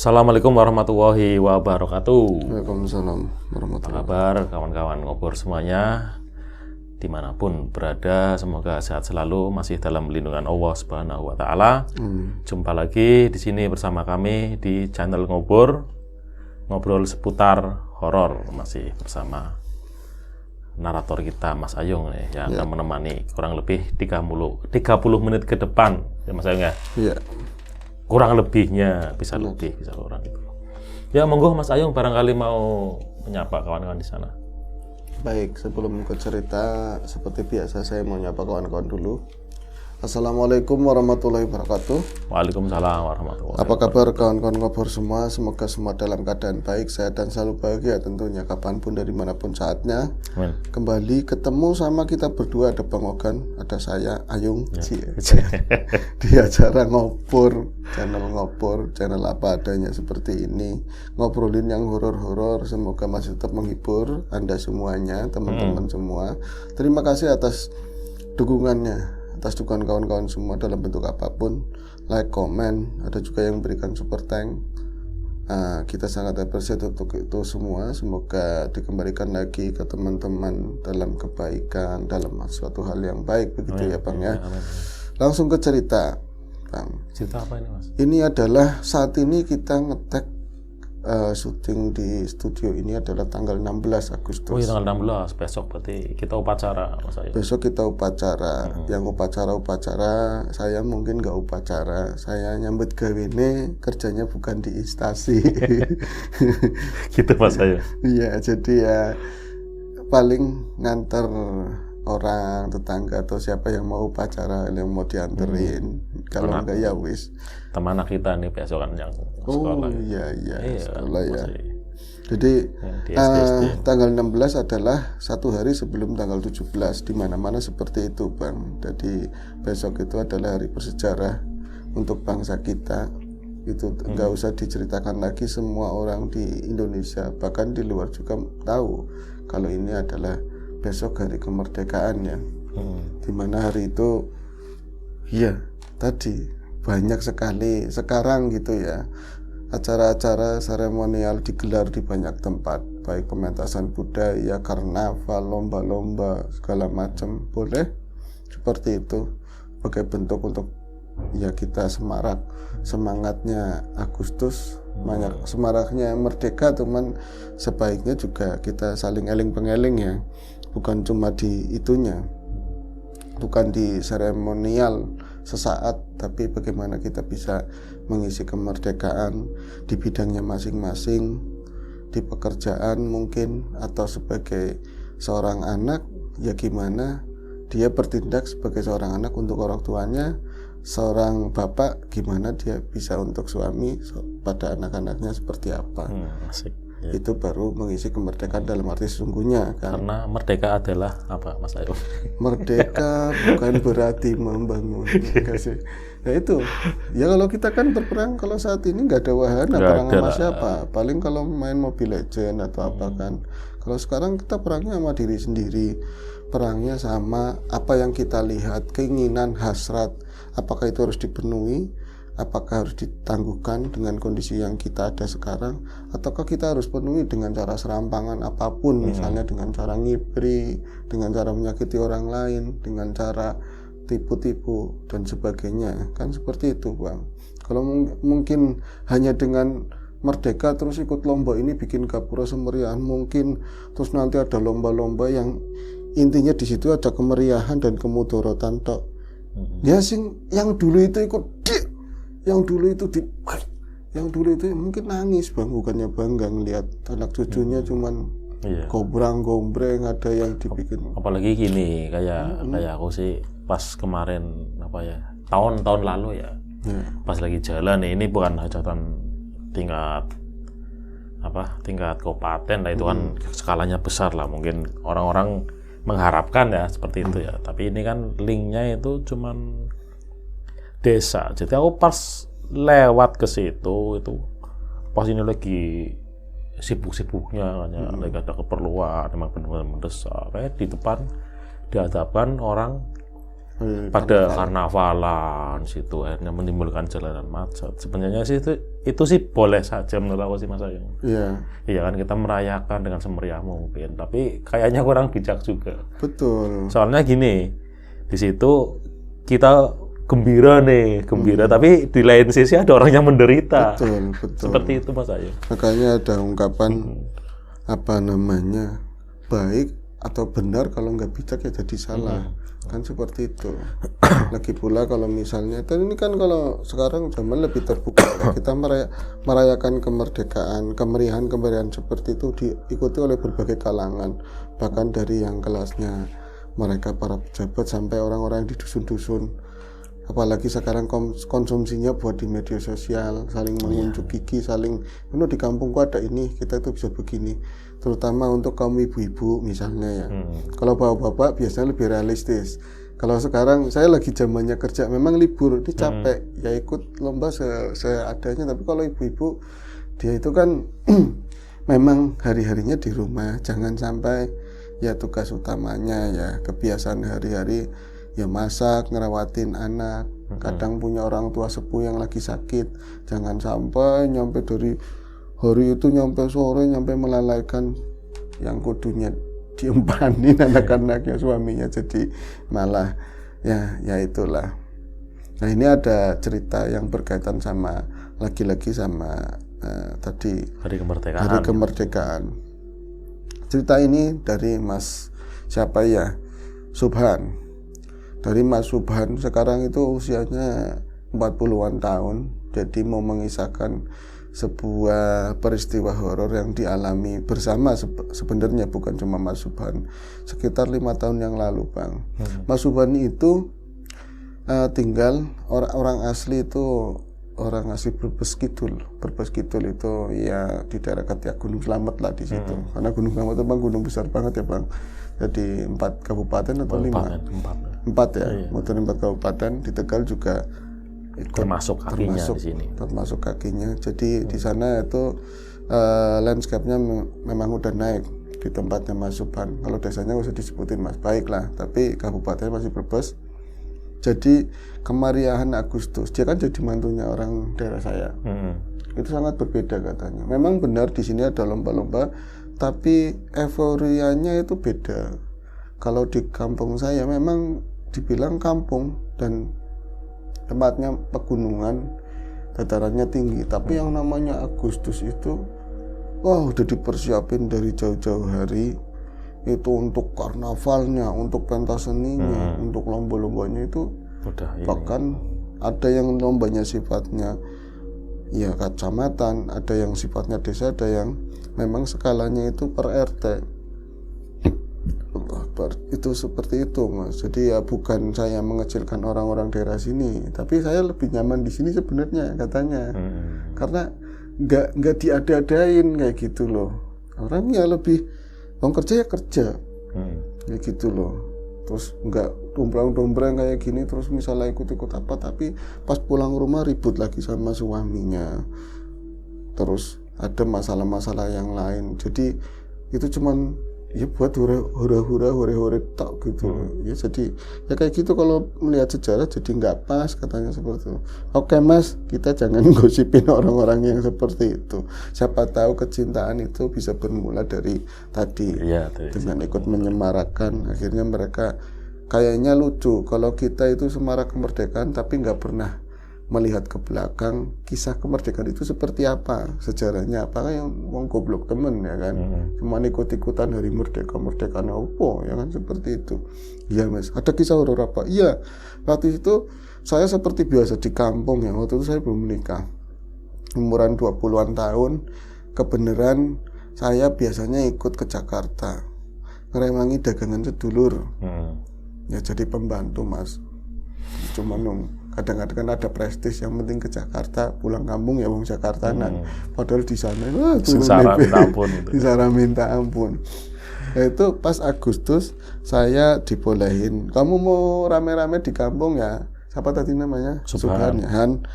Assalamualaikum warahmatullahi wabarakatuh. Waalaikumsalam Apa warahmatullahi kabar kawan-kawan ngobor semuanya? Dimanapun berada, semoga sehat selalu, masih dalam lindungan Allah Subhanahu wa Ta'ala. Jumpa lagi di sini bersama kami di channel Ngobor, ngobrol seputar horor, masih bersama narator kita Mas Ayung nih, yang akan menemani kurang lebih 30 menit ke depan, ya Mas Ayung ya? Iya. Kurang lebihnya, bisa lebih, bisa kurang gitu. Ya monggo Mas Ayung barangkali mau menyapa kawan-kawan di sana. Baik, sebelum ke cerita, seperti biasa saya mau nyapa kawan-kawan dulu. Assalamualaikum warahmatullahi wabarakatuh. Waalaikumsalam warahmatullahi Apa kabar kawan-kawan ngobor semua? Semoga semua dalam keadaan baik, sehat dan selalu bahagia tentunya kapanpun dari manapun saatnya. Amin. Kembali ketemu sama kita berdua, ada Bang Ogan, ada saya Ayung di acara ngobor, channel apa adanya seperti ini, ngobrolin yang horor-horor. Semoga masih tetap menghibur Anda semuanya, teman-teman semua. Terima kasih atas dukungannya, atas dukungan kawan-kawan semua dalam bentuk apapun, like, komen, ada juga yang memberikan super thank. Kita sangat appreciate untuk itu semua. Semoga dikembalikan lagi ke teman-teman dalam kebaikan, dalam suatu hal yang baik begitu. Amin. Ya Bang ya. Amin. Langsung ke cerita Bang. Cerita apa ini Mas? Ini adalah saat ini kita ngetek syuting di studio ini adalah tanggal 16 Agustus. Oh iya, tanggal 16, besok berarti kita upacara Mas Ayung. Besok kita upacara. Yang upacara saya mungkin nggak upacara. Saya nyambut gawene, kerjanya bukan di instansi. Gitu Mas Ayung. Iya, jadi ya paling nganter orang tetangga atau siapa yang mau upacara, yang mau dianterin. Kalau enggak ya wis. Teman anak kita nih besok kan yang sekolah. Iya, sekolah ya. Masih. Jadi SD. tanggal 16 adalah satu hari sebelum tanggal 17, di mana-mana seperti itu Bang. Jadi besok itu adalah hari bersejarah untuk bangsa kita. Itu nggak usah diceritakan lagi, semua orang di Indonesia bahkan di luar juga tahu kalau ini adalah besok hari kemerdekaan ya. Di mana hari itu ya tadi banyak sekali sekarang gitu ya, acara-acara seremonial digelar di banyak tempat, baik pementasan budaya, karnaval, lomba-lomba segala macam, boleh seperti itu sebagai bentuk untuk ya kita semangatnya Agustus, semangatnya merdeka, teman. Sebaiknya juga kita saling eling pengeling ya, bukan cuma di itunya, bukan di seremonial sesaat, tapi bagaimana kita bisa mengisi kemerdekaan di bidangnya masing-masing, di pekerjaan mungkin, atau sebagai seorang anak ya gimana dia bertindak sebagai seorang anak untuk orang tuanya, seorang bapak gimana dia bisa untuk suami pada anak-anaknya seperti apa. Asik. Ya. Itu baru mengisi kemerdekaan dalam arti sesungguhnya kan. Karena merdeka adalah apa Mas Ayung? Merdeka bukan berarti membangun. Ya itu. Ya kalau kita kan berperang, kalau saat ini nggak ada wahana, perang sama siapa? Paling kalau main Mobile Legends atau apa kan. Kalau sekarang kita perangnya sama diri sendiri. Perangnya sama apa yang kita lihat, keinginan, hasrat, apakah itu harus dipenuhi? Apakah harus ditangguhkan dengan kondisi yang kita ada sekarang, ataukah kita harus penuhi dengan cara serampangan apapun, misalnya dengan cara ngibri, dengan cara menyakiti orang lain, dengan cara tipu-tipu dan sebagainya, kan seperti itu Bang. Kalau mungkin hanya dengan merdeka terus ikut lomba ini bikin gapura semeriahan mungkin, terus nanti ada lomba-lomba yang intinya di situ ada kemeriahan dan kemudorotan tok. Ya sing yang dulu itu ikut yang dulu itu mungkin nangis Bang, bukannya bangga ngelihat anak cucunya cuman gombrang-gombreng, ada yang dibikin. Apalagi gini kayak aku sih pas kemarin tahun lalu ya. Pas lagi jalan nih, ini bukan hajatan tingkat kabupaten lah, itu kan skalanya besar lah, mungkin orang-orang mengharapkan ya seperti itu ya, tapi ini kan linknya itu cuman desa. Jadi aku pas lewat ke situ, itu pas ini lagi sibuk-sibuknya, lagi ada keperluan, memang benar-benar mendesak. Kayak di hadapan orang pada karnavalan situ akhirnya menimbulkan jalanan macet. Sebenarnya sih itu sih boleh saja menurut aku sih Mas Ayu. Iya. Iya kan kita merayakan dengan semeriah mungkin, tapi kayaknya kurang bijak juga. Betul. Soalnya gini, di situ kita gembira, tapi di lain sisi ada orang yang menderita. Betul. Seperti itu Mas Ayu. Makanya ada ungkapan baik atau benar, kalau nggak bijak ya jadi salah. Kan seperti itu. Lagi pula kalau misalnya ini kan kalau sekarang zaman lebih terbuka, kita merayakan kemerdekaan, kemeriahan seperti itu diikuti oleh berbagai kalangan, bahkan dari yang kelasnya mereka para pejabat sampai orang-orang yang di dusun-dusun. Apalagi sekarang konsumsinya buat di media sosial, saling mengunjuk gigi, saling di kampungku ada ini, kita itu bisa begini. Terutama untuk kaum ibu-ibu misalnya ya. Kalau bapak-bapak biasanya lebih realistis. Kalau sekarang saya lagi zamannya kerja, memang libur, dia capek, ya ikut lomba seadanya. Tapi kalau ibu-ibu, dia itu kan memang hari-harinya di rumah. Jangan sampai ya tugas utamanya ya kebiasaan hari-hari ya masak, ngerawatin anak. Kadang punya orang tua sepuh yang lagi sakit. Jangan sampai nyampe dari hari itu nyampe sore, nyampe melalaikan yang kudunya diempanin anak-anaknya, suaminya, jadi malah ya itulah. Nah ini ada cerita yang berkaitan sama lagi-lagi sama tadi Hari Kemerdekaan. Cerita ini dari Mas siapa ya, Subhan. Dari Mas Subhan, sekarang itu usianya 40-an tahun, jadi mau mengisahkan sebuah peristiwa horor yang dialami bersama, sebenarnya bukan cuma Mas Subhan, sekitar 5 tahun yang lalu Bang. Mas Subhan itu tinggal orang asli itu, orang asli Brebes Kidul. Brebes Kidul itu ya di daerah Ketiak, Gunung Slamet lah di situ. Karena Gunung Slamet itu Bang gunung besar banget ya Bang. Jadi 4 kabupaten atau 5? 4 ya. Kemudian 4 kabupaten, di Tegal juga termasuk kakinya di sini. Termasuk kakinya. Jadi di sana itu landscape-nya memang udah naik di tempatnya Mas Subhan. Kalau desanya nggak usah disebutin Mas, baiklah. Tapi kabupaten masih Brebes. Jadi kemeriahan Agustus, dia kan jadi mantunya orang daerah saya. Itu sangat berbeda katanya. Memang benar di sini ada lomba-lomba, tapi euforianya itu beda. Kalau di kampung saya memang dibilang kampung dan tempatnya pegunungan, datarannya tinggi, tapi yang namanya Agustus itu udah dipersiapin dari jauh-jauh hari itu untuk karnavalnya, untuk pentas seninya, untuk lomba-lombanya itu bahkan ada yang lombanya sifatnya ya kecamatan, ada yang sifatnya desa, ada yang memang skalanya itu per RT. Itu seperti itu Mas. Jadi ya bukan saya mengecilkan orang-orang daerah sini, tapi saya lebih nyaman di sini sebenarnya katanya. Karena nggak diada-adain kayak gitu loh. Orangnya lebih kerja ya kerja. Kayak gitu loh. Terus nggak dombrang-dombrang kayak gini, terus misalnya ikut-ikut apa, tapi pas pulang rumah ribut lagi sama suaminya. Terus ada masalah-masalah yang lain. Jadi itu cuman ya buat hura-hura tok gitu. Ya jadi ya kayak gitu, kalau melihat sejarah jadi nggak pas katanya seperti itu. Oke Mas, kita jangan gosipin orang-orang yang seperti itu. Siapa tahu kecintaan itu bisa bermula dari tadi dengan ikut menyemarakan. Akhirnya mereka kayaknya lucu kalau kita itu semarak kemerdekaan tapi nggak pernah melihat ke belakang kisah kemerdekaan itu seperti apa, sejarahnya apa, yang wong goblok temen ya kan, cuma ikut-ikutan hari merdekaannya opo ya kan, seperti itu. Iya Mas, ada kisah horor apa? Iya, waktu itu saya seperti biasa di kampung ya, waktu itu saya belum menikah, umuran 20-an tahun, kebenaran saya biasanya ikut ke Jakarta ngerewangi dagangan sedulur. Ya jadi pembantu Mas, cuma kadang-kadang kan ada prestis, yang penting ke Jakarta, pulang kampung ya wong Jakartanan. Padahal di sana minta ampun. Itu pas Agustus saya dibolehin, kamu mau rame-rame di kampung ya, siapa tadi namanya? Subhan ya Han.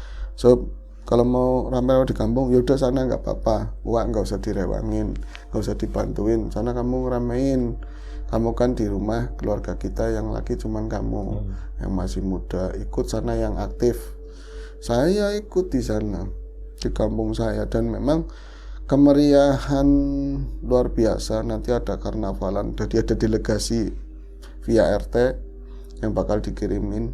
Kalau mau rame-rame di kampung ya udah sana nggak apa-apa, uang nggak usah direwangin, nggak usah dibantuin, sana kamu ngeramein. kamu kan di rumah keluarga kita yang laki cuman kamu yang masih muda, ikut sana yang aktif. Saya ikut di sana di kampung saya, dan memang kemeriahan luar biasa. Nanti ada karnavalan, jadi ada delegasi via RT yang bakal dikirimin,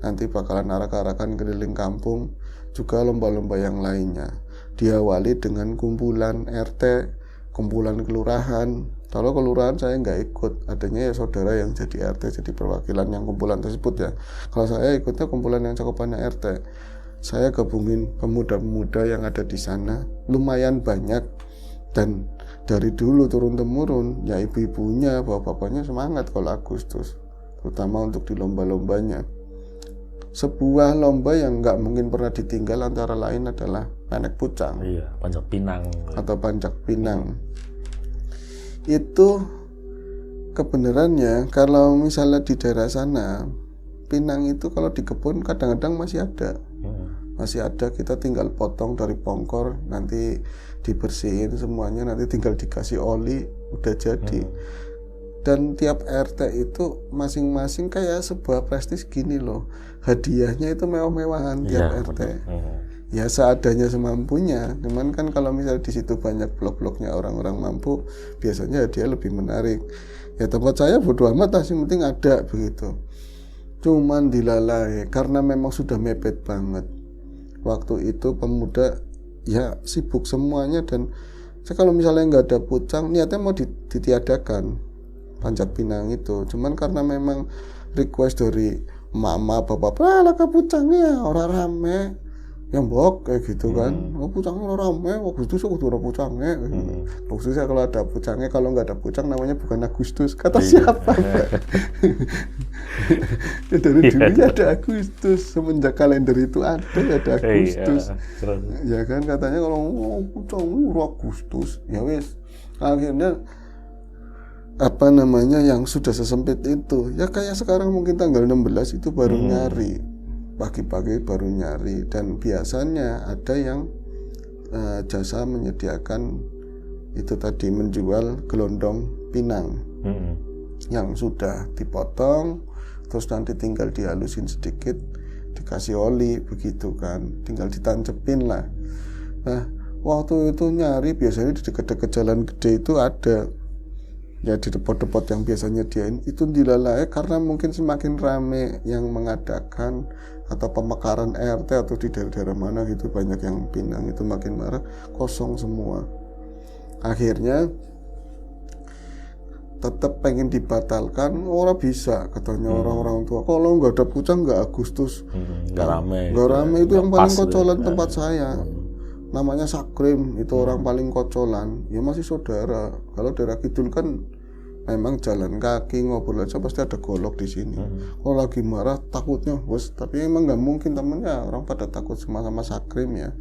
nanti bakalan arak-arakan keliling kampung, juga lomba-lomba yang lainnya. Diawali dengan kumpulan RT, kumpulan kelurahan. Kalau kelurahan saya nggak ikut, adanya ya saudara yang jadi RT, jadi perwakilan yang kumpulan tersebut ya. Kalau saya ikutnya kumpulan yang cakupannya RT. Saya gabungin pemuda-pemuda yang ada di sana, lumayan banyak, dan dari dulu turun-temurun ya ibu-ibunya, bapak-bapaknya semangat kalau Agustus, terutama untuk di lomba-lombanya. Sebuah lomba yang nggak mungkin pernah ditinggal antara lain adalah Panek Pucang. Iya, Panjat Pinang atau Pancak Pinang. Itu kebenarannya kalau misalnya di daerah sana, pinang itu kalau di kebun kadang-kadang masih ada. Masih ada, kita tinggal potong dari pongkor, nanti dibersihin semuanya, nanti tinggal dikasih oli, udah jadi. Dan tiap RT itu masing-masing kayak sebuah prestis gini loh, hadiahnya itu mewah-mewahan tiap RT. Ya seadanya semampunya. Cuman kan kalau misalnya di situ banyak blok-bloknya orang-orang mampu, biasanya hadiah lebih menarik. Ya tempat saya bodo amat lah, yang penting ada begitu. Cuman dilalai karena memang sudah mepet banget. Waktu itu pemuda ya sibuk semuanya, dan saya kalau misalnya nggak ada pucang, niatnya mau ditiadakan Panjat Pinang itu. Cuman karena memang request dari mama bapak, laka pucangnya orang rame, yang bok kayak gitu kan. Oh pucangnya orang rame, Agustus aku tuh ada pucangnya. Khususnya kalau ada pucangnya, kalau nggak ada pucang namanya bukan Agustus. Kata siapa? Ya dari dulunya ada Agustus, semenjak kalender itu ada Agustus. Ya kan katanya kalau pucang Agustus, ya wes. Akhirnya apa namanya yang sudah sesempit itu, ya kayak sekarang mungkin tanggal 16 itu baru nyari, pagi-pagi baru nyari. Dan biasanya ada yang jasa menyediakan itu tadi, menjual gelondong pinang yang sudah dipotong, terus nanti tinggal dihalusin sedikit, dikasih oli begitu kan, tinggal ditancepin lah. Nah waktu itu nyari biasanya di dekat-dekat jalan gede itu ada, ya di depot-depot yang biasanya diain itu dilalai karena mungkin semakin rame yang mengadakan, atau pemekaran RT atau di daerah-daerah mana gitu banyak yang pinang, itu makin marah, kosong semua. Akhirnya tetap pengen dibatalkan, orang bisa katanya orang-orang tua, kalau nggak ada pucang nggak Agustus, nggak rame itu yang paling kocolan tempat saya. Namanya Sakrim, itu orang paling kocolan, ya masih saudara. Kalau daerah kidul kan memang jalan kaki, ngobrol aja pasti ada golok di sini. Kalau lagi marah takutnya bos, tapi emang nggak mungkin temennya, orang pada takut sama Sakrim ya,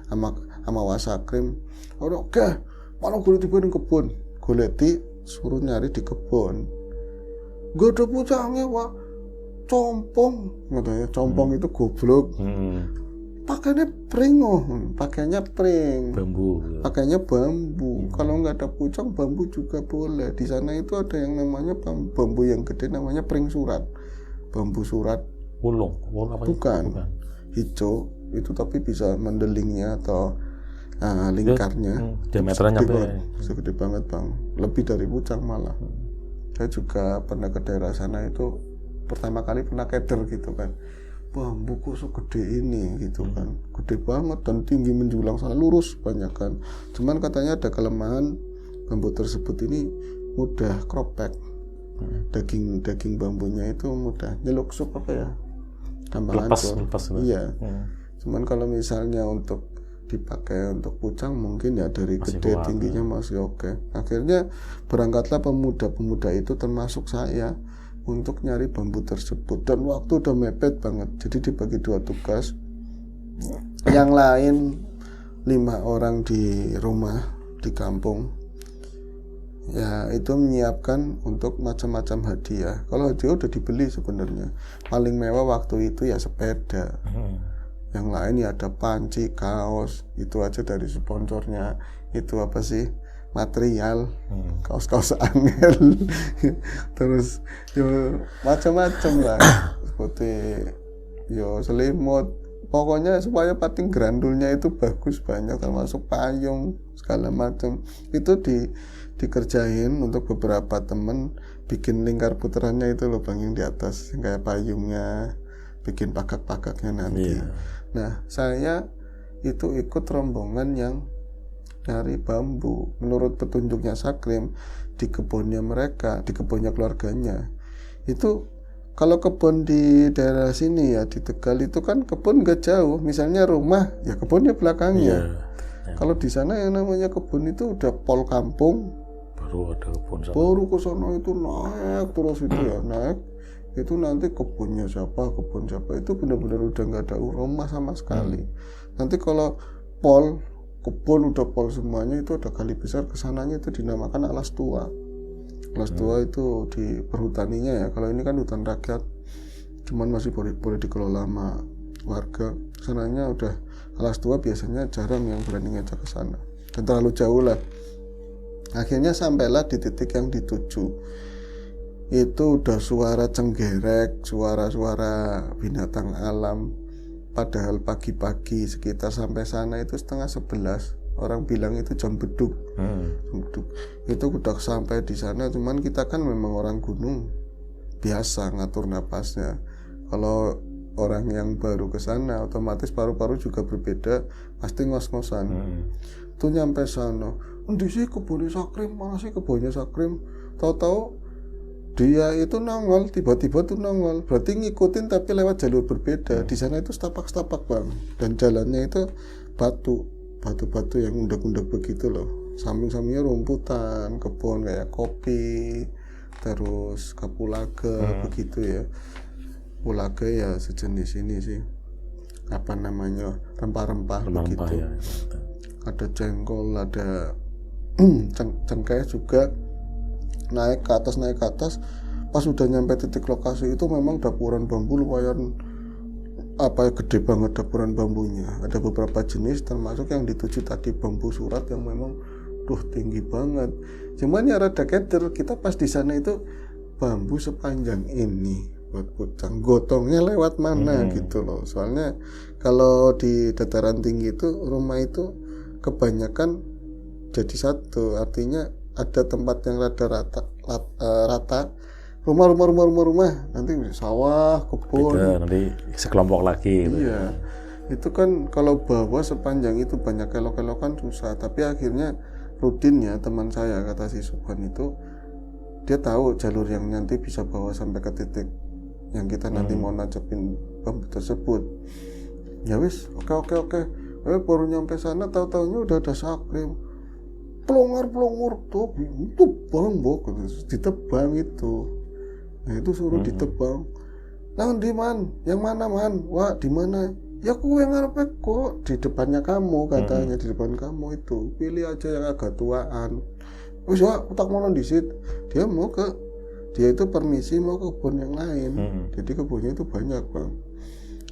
sama Wasakrim. Oke, mana gue tiba di kebun, goleti suruh nyari di kebun, gak ada pucangnya wah, compong katanya. Compong itu goblok. Pakainya pring, pakainya pring, pakainya bambu. Kalau nggak ada pucang, bambu juga boleh. Di sana itu ada yang namanya bambu yang gede, namanya pring surat, bambu surat. Wulung apa? Bukan. Hijau itu, tapi bisa mendelingnya atau lingkarnya. Diameternya segede banget bang, lebih dari pucang malah. Saya juga pernah ke daerah sana itu, pertama kali pernah keder gitu kan. Bambu kok segede ini gitu kan, gede banget dan tinggi menjulang sana, lurus banyak kan. Cuman katanya ada kelemahan, bambu tersebut ini mudah kropek, daging bambunya itu mudah nyeluksuk apa ya, gampang hancur. Iya. Cuman kalau misalnya untuk dipakai untuk pucang mungkin ya dari masih gede kuat, tingginya masih oke. Akhirnya berangkatlah pemuda-pemuda itu termasuk saya untuk nyari bambu tersebut, dan waktu udah mepet banget, jadi dibagi 2 tugas. Yang lain 5 orang di rumah di kampung ya itu menyiapkan untuk macam-macam hadiah. Kalau hadiah udah dibeli sebenarnya, paling mewah waktu itu ya sepeda. Yang lain ya ada panci, kaos, itu aja dari sponsornya itu apa sih, material, kaos-kaos angel, terus yo macam-macam lah, seperti yo selimut, pokoknya supaya pating grandulnya itu bagus banyak, termasuk payung segala macam itu dikerjain untuk beberapa temen, bikin lingkar puterannya itu loh Bang yang di atas yang kayak payungnya, bikin pakak-pakaknya nanti. Nah saya itu ikut rombongan yang dari bambu menurut petunjuknya Sakrim di kebunnya mereka, di kebunnya keluarganya. Itu kalau kebun di daerah sini ya di Tegal itu kan kebun gak jauh, misalnya rumah ya kebunnya belakangnya. Kalau di sana yang namanya kebun itu udah pol kampung, baru ada kebun sama. Baru ke sana itu naik terus itu ya naik. Itu nanti kebun siapa itu benar-benar udah nggak ada rumah sama sekali. Nanti kalau pol kebun udah pol semuanya itu ada kali besar, kesananya itu dinamakan alas tua. Alas tua itu di perhutaninya ya. Kalau ini kan hutan rakyat, cuman masih boleh dikelola sama warga. Kesananya udah alas tua, biasanya jarang yang berani ngajak ke sana. Dan terlalu jauh lah. Akhirnya sampailah di titik yang dituju. Itu udah suara cenggerek, suara-suara binatang alam. Padahal pagi-pagi sekitar sampai sana itu 10:30. Orang bilang itu jam beduk. Itu udah sampai di sana, cuman kita kan memang orang gunung, biasa ngatur napasnya. Kalau orang yang baru ke sana, otomatis paru-paru juga berbeda, pasti ngos-ngosan. Tuh nyampe sana, endi sih kebunnya Sakrim, mana sih kebunnya Sakrim? Tahu-tahu dia itu nongol, tiba-tiba tuh nongol, berarti ngikutin tapi lewat jalur berbeda. Di sana itu setapak-setapak Bang, dan jalannya itu batu-batu yang undak-undak begitu loh. Samping-sampingnya rumputan, kebun kayak kopi, terus kapulaga begitu ya. Pulaga ya sejenis ini sih, apa namanya, rempah-rempah begitu. Ya. Ada jengkol, ada cengkeh juga. Naik ke atas, pas udah nyampe titik lokasi itu memang dapuran bambu lumayan gede banget dapuran bambunya. Ada beberapa jenis termasuk yang dituju tadi bambu surat yang memang tinggi banget. Cuman ya rada keder, kita pas di sana itu bambu sepanjang ini buat pucang, gotongnya lewat mana gitu loh. Soalnya kalau di dataran tinggi itu rumah itu kebanyakan jadi satu, artinya ada tempat yang rata, rumah, nanti sawah, kebun. Beda, nanti sekelompok lagi. Iya, itu kan kalau bawah sepanjang itu banyak kelok-kelokan susah. Tapi akhirnya rutin ya teman saya, kata si Subhan itu, dia tahu jalur yang nanti bisa bawa sampai ke titik yang kita nanti mau nancepin bambu tersebut. Ya wis, oke. Baru nyampe sana, tahu-taunya udah ada Sakrim. Pelongar tuh itu bambok ditebang itu. Nah itu suruh ditebang. Nah di man, yang mana man? Wah di mana? Ya kue ngarepe kok di depannya kamu katanya, di depan kamu itu. Pilih aja yang agak tuaan. Wis ya utak mono disit. Dia itu permisi mau ke kebun yang lain. Jadi kebunnya itu banyak Bang.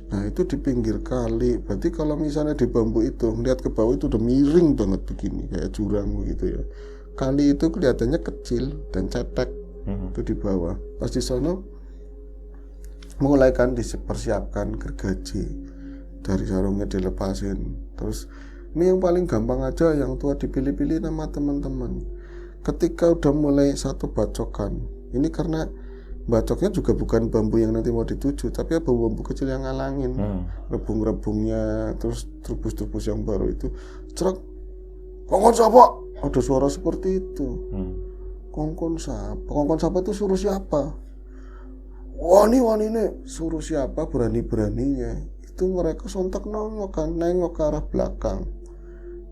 Nah itu di pinggir kali. Berarti kalau misalnya di bambu itu ngeliat ke bawah itu udah miring banget begini, kayak jurang begitu ya. Kali itu kelihatannya kecil dan cetek. Itu di bawah. Pas di sana mulai kan dipersiapkan gergaji, dari sarungnya dilepasin. Terus ini yang paling gampang aja, yang tua dipilih-pilih nama teman-teman. Ketika udah mulai satu bacokan, ini karena bacoknya juga bukan bambu yang nanti mau dituju, tapi bambu kecil yang ngalangin, rebung-rebungnya, terus trubus-trubus yang baru itu, cerak, kongkon siapa? Ada suara seperti itu. Kongkon siapa itu suruh siapa? Wani nih, suruh siapa? Berani-beraninya. Itu mereka sontak nengok ke arah belakang.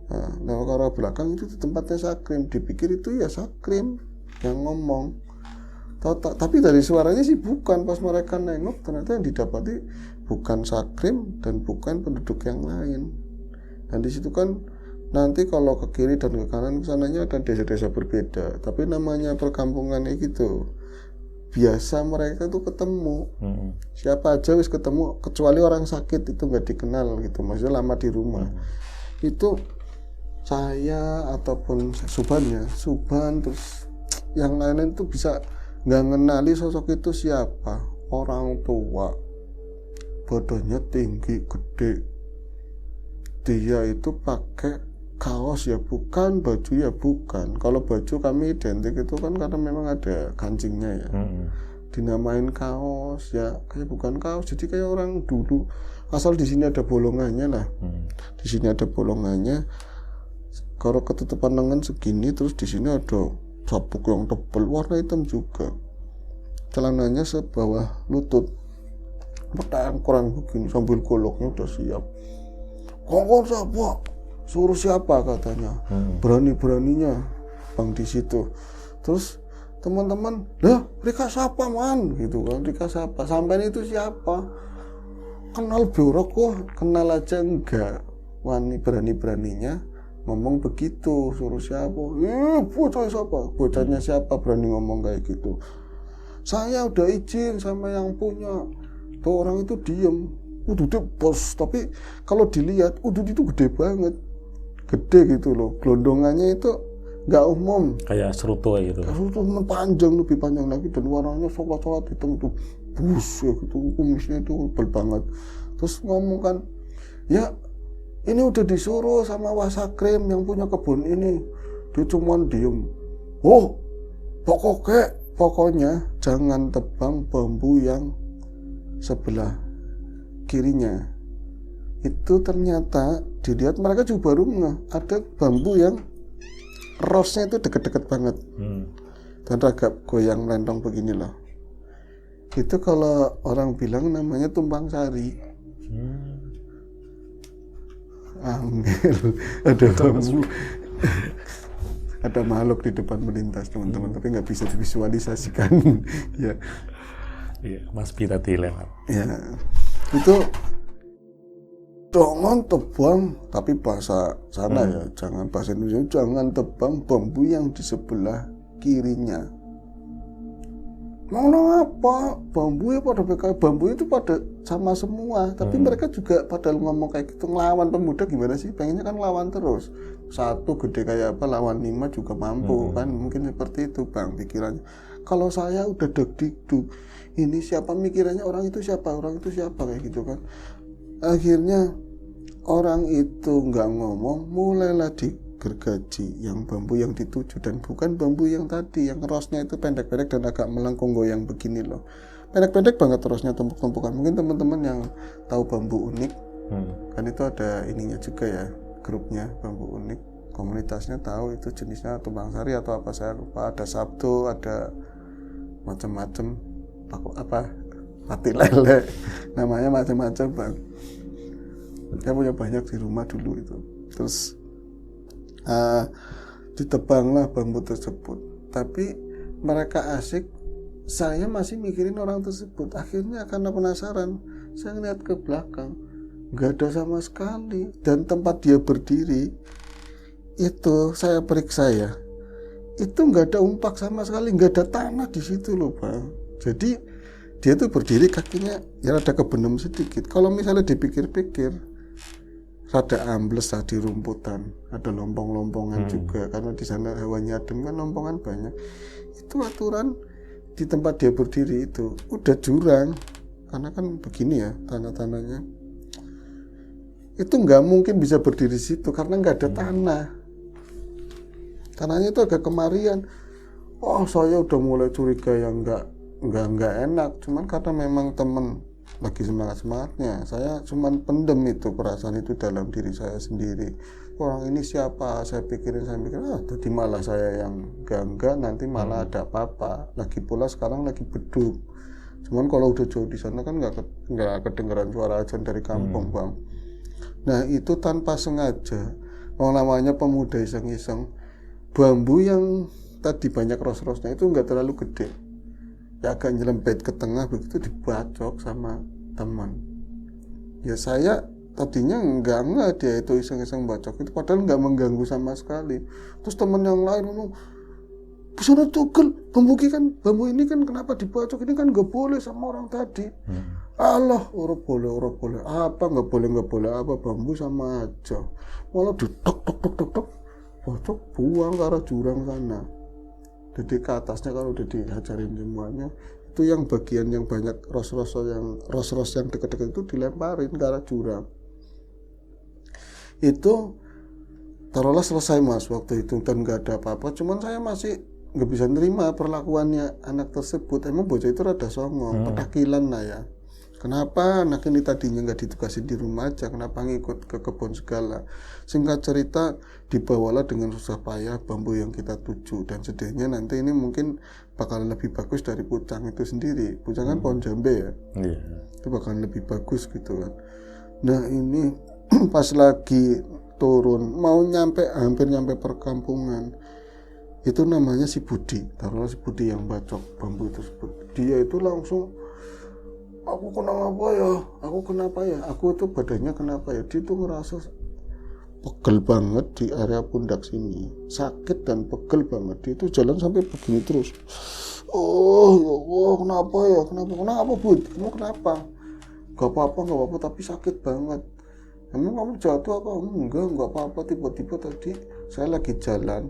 Nah, nengok ke arah belakang itu tempatnya Sakrim. Dipikir itu ya Sakrim yang ngomong. Tapi dari suaranya sih bukan. Pas mereka nengok ternyata yang didapati bukan Sakrim dan bukan penduduk yang lain. Dan di situ kan nanti kalau ke kiri dan ke kanan kesananya ada desa-desa berbeda. Tapi namanya perkampungannya gitu. Biasa mereka tuh ketemu. Siapa aja wis ketemu, kecuali orang sakit itu nggak dikenal gitu. Maksudnya lama di rumah. Itu saya ataupun Subhan terus yang lain-lain tuh bisa nggak ngenali sosok itu siapa. Orang tua, badannya tinggi gede, dia itu pakai kaos ya bukan, baju ya bukan. Kalau baju kami identik itu kan karena memang ada kancingnya ya, dinamain kaos ya, kayak bukan kaos, jadi kayak orang dulu, asal di sini ada bolongannya lah. Di sini ada bolongannya, kalau ketutupan lengan segini, terus di sini ada sabuk yang tebal warna hitam juga, celananya sebawah lutut, petang kurang begini sambil goloknya udah siap. Kongkong siapa? Suruh siapa katanya? Berani-beraninya bang di situ. Terus teman-teman, lah Rika siapa man? Gitu kan, Rika siapa? Sampai itu siapa? Kenal Borok kok, kenal aja enggak. Wani berani-beraninya ngomong begitu, suruh siapa? Bocah siapa? Bocahnya siapa berani ngomong kayak gitu? Saya udah izin sama yang punya. Tuh orang itu diem. Udut bos, tapi kalau dilihat udut itu gede banget, gede gitu loh. Gelondongannya itu nggak umum. Kayak serutu gitu. Serutu panjang, lebih panjang lagi dan warnanya coklat hitam itu, bus ya gitu. Kumisnya itu tebal banget. Terus ngomong kan, ya ini udah disuruh sama Wasakrim yang punya kebun ini. Dia cuma diem. Oh, pokoknya jangan tebang bambu yang sebelah kirinya. Itu ternyata dilihat mereka juga baru ada bambu yang rosnya itu deket-deket banget, dan agak goyang lentong begini loh. Itu kalau orang bilang namanya tumpang sari. Angel, ada bambu, ada makhluk di depan melintas teman-teman, tapi nggak bisa divisualisasikan. Ya, Mas Pita lewat. Ya, itu jangan tebang, tapi bahasa sana ya, jangan bahasa Indonesia, jangan tebang bambu yang di sebelah kirinya. Mau apa? Bambu ya pada PKI, bambu itu pada sama semua, tapi mereka juga pada ngomong kayak gitu, ngelawan pemuda gimana sih? Pengennya kan lawan terus. Satu gede kayak apa, lawan 5 juga mampu kan, mungkin seperti itu bang pikirannya. Kalau saya udah deg-deg, ini siapa mikirannya, orang itu siapa kayak gitu kan. Akhirnya orang itu nggak ngomong, mulailah digergaji yang bambu yang dituju, dan bukan bambu yang tadi yang rosnya itu pendek-pendek dan agak melengkung goyang begini loh, pendek-pendek banget rosnya, tumpuk-tumpukan. Mungkin teman-teman yang tahu bambu unik kan itu ada ininya juga ya, grupnya bambu unik, komunitasnya tahu itu jenisnya tumpang sari atau apa saya lupa, ada sabtu, ada macam-macam apa mati lele, namanya macam-macam bang. Saya punya banyak di rumah dulu itu. Terus ditebanglah bambu tersebut, tapi mereka asik, saya masih mikirin orang tersebut. Akhirnya karena penasaran, saya ngeliat ke belakang, nggak ada sama sekali, dan tempat dia berdiri itu saya periksa ya, itu nggak ada umpak sama sekali, nggak ada tanah di situ loh bang. Jadi dia tuh berdiri kakinya ya ada kebenem sedikit. Kalau misalnya dipikir-pikir, rada ambles lah di rumputan, ada lompong-lompongan juga, karena di sana hawanya adem kan, lompongan banyak. Itu aturan di tempat dia berdiri itu udah jurang, karena kan begini ya tanah-tanahnya. Itu nggak mungkin bisa berdiri situ karena nggak ada tanah. Tanahnya itu agak kemarian. Oh, saya udah mulai curiga yang nggak enak. Cuman karena memang temen lagi semangat-semangatnya, saya cuman pendem itu perasaan itu dalam diri saya sendiri. Orang ini siapa? Saya pikirin, tadi malah saya yang enggak, nanti malah ada apa-apa. Lagi pula sekarang lagi beduk. Cuman kalau udah jauh di sana kan nggak kedengeran suara ajan dari kampung bang. Nah itu tanpa sengaja, namanya pemuda iseng-iseng, bambu yang tadi banyak ros-rosnya itu nggak terlalu gede, ya agak nyelempet ke tengah begitu, dibacok sama teman. Ya saya tadinya enggak dia itu iseng-iseng bacok itu, padahal nggak mengganggu sama sekali. Terus teman yang lain ngomong, Busana tugel, bambu ini kan kenapa dibacok, ini kan nggak boleh sama orang tadi. Allah, orang boleh. Apa nggak boleh apa, bambu sama aja. Malah ditok, bacok, buang ke arah jurang sana. Jadi ke atasnya kalau udah dihajarin semuanya, itu yang bagian yang banyak ros-ros yang dekat-dekat itu dilemparin ke arah jurang. Itu taruhlah selesai Mas waktu itu dan nggak ada apa-apa, cuman saya masih nggak bisa nerima perlakuannya anak tersebut. Emang bocah itu rada songong, petakilan lah ya. Kenapa anak ini tadinya nggak ditugasin di rumah aja, kenapa ngikut ke kebun segala. Singkat cerita, dibawalah dengan susah payah bambu yang kita tuju, dan sedihnya nanti ini mungkin bakalan lebih bagus dari pucang itu sendiri. Pucang kan pohon jambe ya, itu bakalan lebih bagus gitu kan. Nah ini pas lagi turun mau hampir nyampe perkampungan, itu namanya si Budi, taruhlah si Budi yang bacok bambu tersebut. Dia itu langsung, aku kenapa ya, aku itu badannya kenapa ya, dia tuh ngerasa pegel banget di area pundak sini, sakit dan pegel banget. Dia itu jalan sampai begini terus. Oh ya Allah, kenapa Bud, kamu kenapa? Gak apa-apa tapi sakit banget. Emang kamu jatuh apa? Enggak apa-apa, tiba-tiba tadi saya lagi jalan,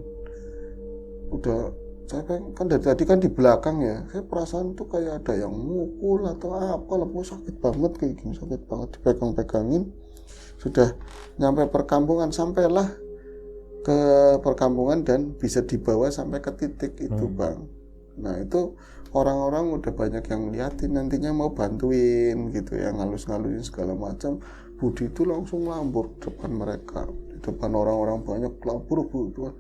udah saya kan dari tadi kan di belakang ya, saya perasaan tuh kayak ada yang mukul atau apa lah, sakit banget kayak gini, sakit banget, dipegang-pegangin. Sudah nyampe perkampungan, sampailah ke perkampungan dan bisa dibawa sampai ke titik itu Bang. Nah itu orang-orang udah banyak yang liatin, nantinya mau bantuin gitu ya, ngalus-ngalusin segala macam. Budi itu langsung lambur depan mereka, di depan orang-orang banyak lambur gitu kan.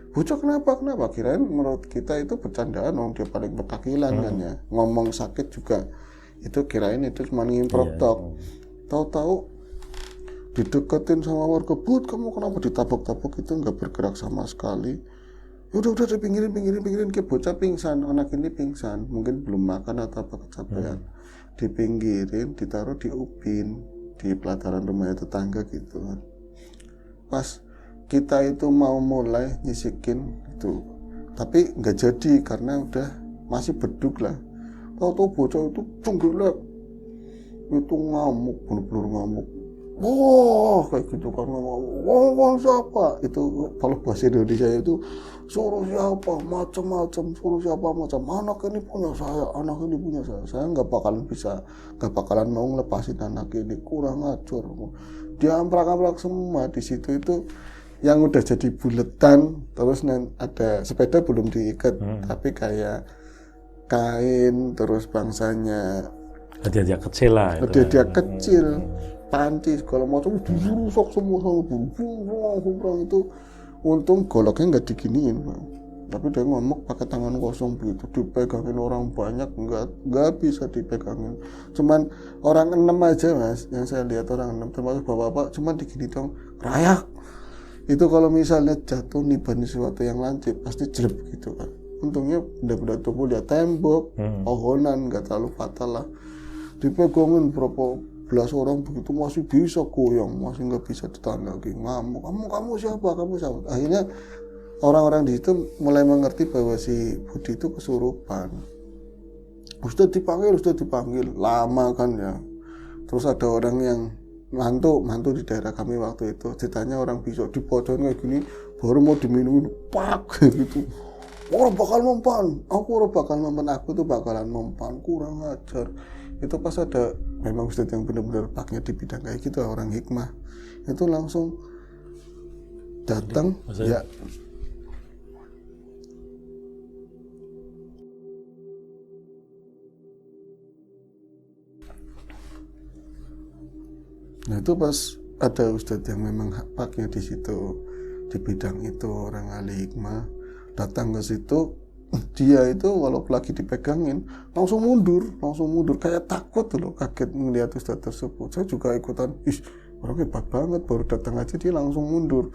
Bocah kenapa? Kirain menurut kita itu bercandaan, dia paling petakilan kan ya. Ngomong sakit juga, itu kirain itu cuma ngimprok tok. Tahu-tahu dideketin sama warga, Bud kamu kenapa ditabok-tabok, itu nggak bergerak sama sekali. Udah dipinggirin, ke bocah pingsan, anak ini pingsan, mungkin belum makan atau apa kecapean. Dipinggirin, ditaruh di ubin, di pelataran rumahnya tetangga gitu kan. Pas kita itu mau mulai nyisikin itu, tapi nggak jadi karena udah masih beduk lah. Tahu-tahu bocah itu cunggelek, itu ngamuk, bener-bener ngamuk. Wah kayak gitu kan, ngomong siapa itu, kalau bahasa Indonesia itu suruh siapa macam-macam, anak ini punya saya nggak bakalan mau ngelepasin anak ini, kurang ajar. Dia amprak-amprak semua di situ. Itu yang udah jadi buletan, terus ada sepeda belum diikat, tapi kayak kain, terus bangsanya hadiah kecil lah, hadiah kecil, panci segala macam dirusak semua sama burung itu. Untung goloknya nggak diginiin Bang, tapi dia ngomong pakai tangan kosong begitu, dipegangin orang banyak nggak bisa dipegangin, cuman orang 6 aja Mas, yang saya lihat orang 6 termasuk bapak-bapak, cuman digini dong rayak. Itu kalau misalnya jatuh nibani sesuatu yang lancip pasti jelek gitu kan. Untungnya benda-benda tubuh lihat tembok, pohonan, nggak terlalu fatal lah. Dipegangin berapa belas orang begitu masih bisa goyang, masih nggak bisa ditahan lagi, ngamuk, kamu siapa. Akhirnya orang-orang di situ mulai mengerti bahwa si Budi itu kesurupan. Sudah dipanggil lama kan ya. Terus ada orang yang mantu di daerah kami waktu itu, ceritanya orang bisa dipocorin kayak gini, baru mau diminumin pak gitu. Aku tuh bakalan mempan, kurang ajar. Itu pas ada memang ustadz yang benar-benar paknya di bidang kayak gitu, orang hikmah, itu langsung datang ya. Nah itu pas ada ustadz yang memang paknya di situ, di bidang itu, orang ahli hikmah, datang ke situ. Dia itu kalau lagi dipegangin langsung mundur kayak takut loh, kaget melihat ustadz tersebut. Saya juga ikutan, orang hebat banget, baru datang aja dia langsung mundur.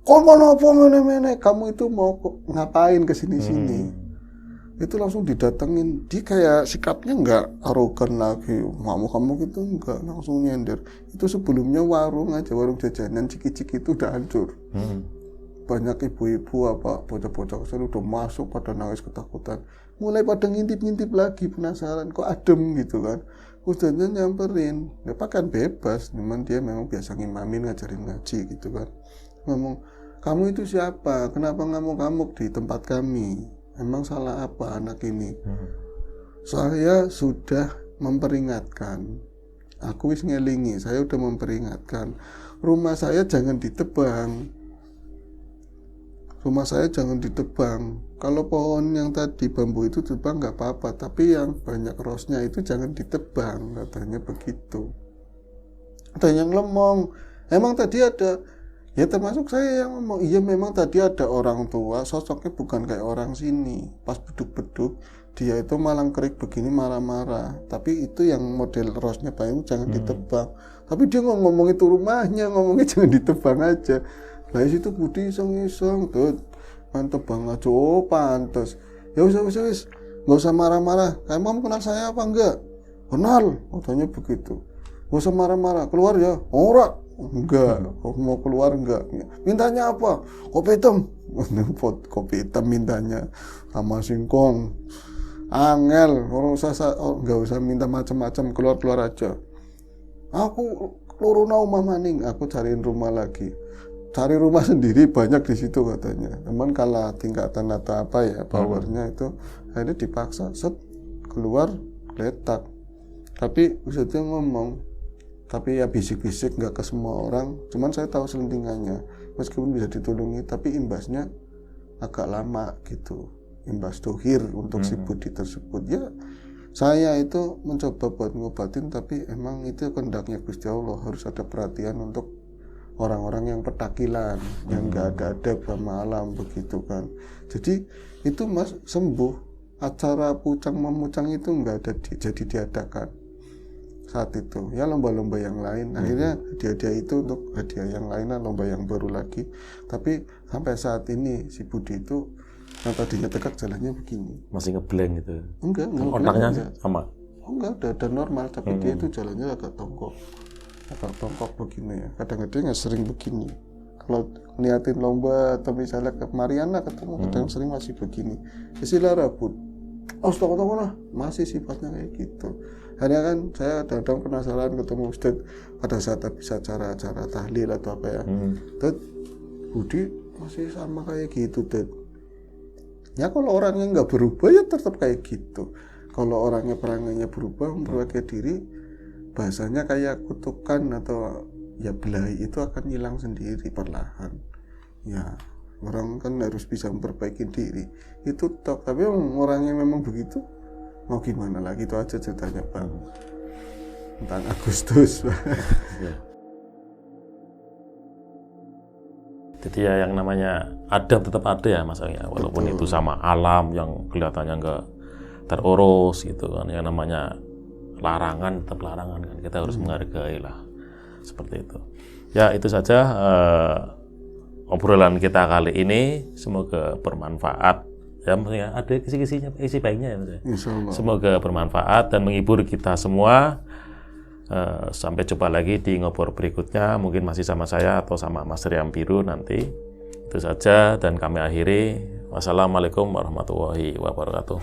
Kok mana apa mene-mene, kamu itu mau ngapain kesini-sini? Itu langsung didatengin. Dia kayak sikapnya nggak arogan lagi, kamu gitu nggak, langsung nyender. Itu sebelumnya warung jajanan ciki-ciki itu udah hancur. banyak ibu-ibu apa bocah-bocah kesana udah masuk pada nangis ketakutan, mulai pada ngintip-ngintip lagi, penasaran kok adem gitu kan. Ustadznya nyamperin, ya kan bebas, cuman dia memang biasa ngimamin, ngajarin ngaji gitu kan. Ngomong, kamu itu siapa? Kenapa ngamuk-ngamuk di tempat kami? Emang salah apa anak ini? Saya sudah memperingatkan. Aku wis ngelingi, saya udah memperingatkan. Rumah saya jangan ditebang. Rumah saya jangan ditebang. Kalau pohon yang tadi bambu itu ditebang nggak apa-apa, tapi yang banyak rosnya itu jangan ditebang, katanya begitu. Ada yang ngomong, emang tadi ada, ya termasuk saya yang ngomong, iya memang tadi ada orang tua, sosoknya bukan kayak orang sini. Pas beduk-beduk, dia itu malang kerik begini marah-marah. Tapi itu yang model rosnya banyak jangan ditebang. Tapi dia ngomong itu rumahnya, ngomongnya jangan ditebang aja. Lah situ Budi iseng-iseng tuh mantep banget. Oh pantes. Ya wis nggak usah marah-marah. Kamu kenal saya apa enggak? Kenal, katanya begitu. Nggak usah marah-marah, keluar ya. Ora, enggak. Mau keluar enggak? Mintanya apa? Kopi hitam. Kopi hitam mintanya sama singkong. Angel, nggak usah minta macam-macam, keluar aja. Aku luruna rumah maning, aku cariin rumah lagi. Cari rumah sendiri banyak di situ katanya. Teman kalah tingkatan atau apa ya powernya itu, akhirnya dipaksa set keluar letak. Tapi Ustadznya ngomong, tapi ya bisik-bisik nggak ke semua orang. Cuman saya tahu selentingannya, meskipun bisa ditolongi, tapi imbasnya agak lama gitu. Imbas dohir untuk si Budi tersebut. Ya saya itu mencoba buat ngobatin, tapi emang itu kehendaknya Gusti Allah, harus ada perhatian untuk orang-orang yang petakilan, yang nggak ada adab sama alam begitu kan. Jadi itu Mas sembuh. Acara pucang memucang itu nggak ada jadi diadakan saat itu. Ya lomba-lomba yang lain. Akhirnya hadiah-hadiah itu untuk hadiah yang lain, lomba yang baru lagi. Tapi sampai saat ini si Budi itu yang tadinya tegak jalannya begini. Masih ngeblank gitu. Enggak otaknya sama. Enggak, udah normal, tapi dia itu jalannya agak tongkok begini ya. Kadang-kadang ya sering begini. Kalau niatin lomba atau misalnya ke Mariana ketemu, kadang sering masih begini. Istilah rabut. Tunggu lah, masih sifatnya kayak gitu. Hanya kan saya kadang penasaran ketemu Ustadz pada saat habis acara tahlil atau apa ya. Dad, Budi masih sama kayak gitu, Dad. Ya kalau orangnya nggak berubah ya tetap kayak gitu. Kalau orangnya perangannya berubah, memperbaiki diri, bahasanya kayak kutukan atau ya belahi itu akan hilang sendiri perlahan. Ya orang kan harus bisa memperbaiki diri itu tok. Tapi orangnya memang begitu, mau gimana lagi, itu aja ceritanya Bang tentang Agustus. Jadi ya yang namanya adab tetap ada ya Mas ya, walaupun itu sama alam yang kelihatannya nggak terurus gitu kan. Yang namanya larangan tetap larangan kan, kita harus menghargai lah, seperti itu. Ya itu saja obrolan kita kali ini, semoga bermanfaat ya, maksudnya ada isi baiknya ya Mas. Semoga bermanfaat dan menghibur kita semua. Sampai jumpa lagi di ngobrol berikutnya, mungkin masih sama saya atau sama Mas Riam Biru nanti. Itu saja dan kami akhiri. Wassalamualaikum warahmatullahi wabarakatuh.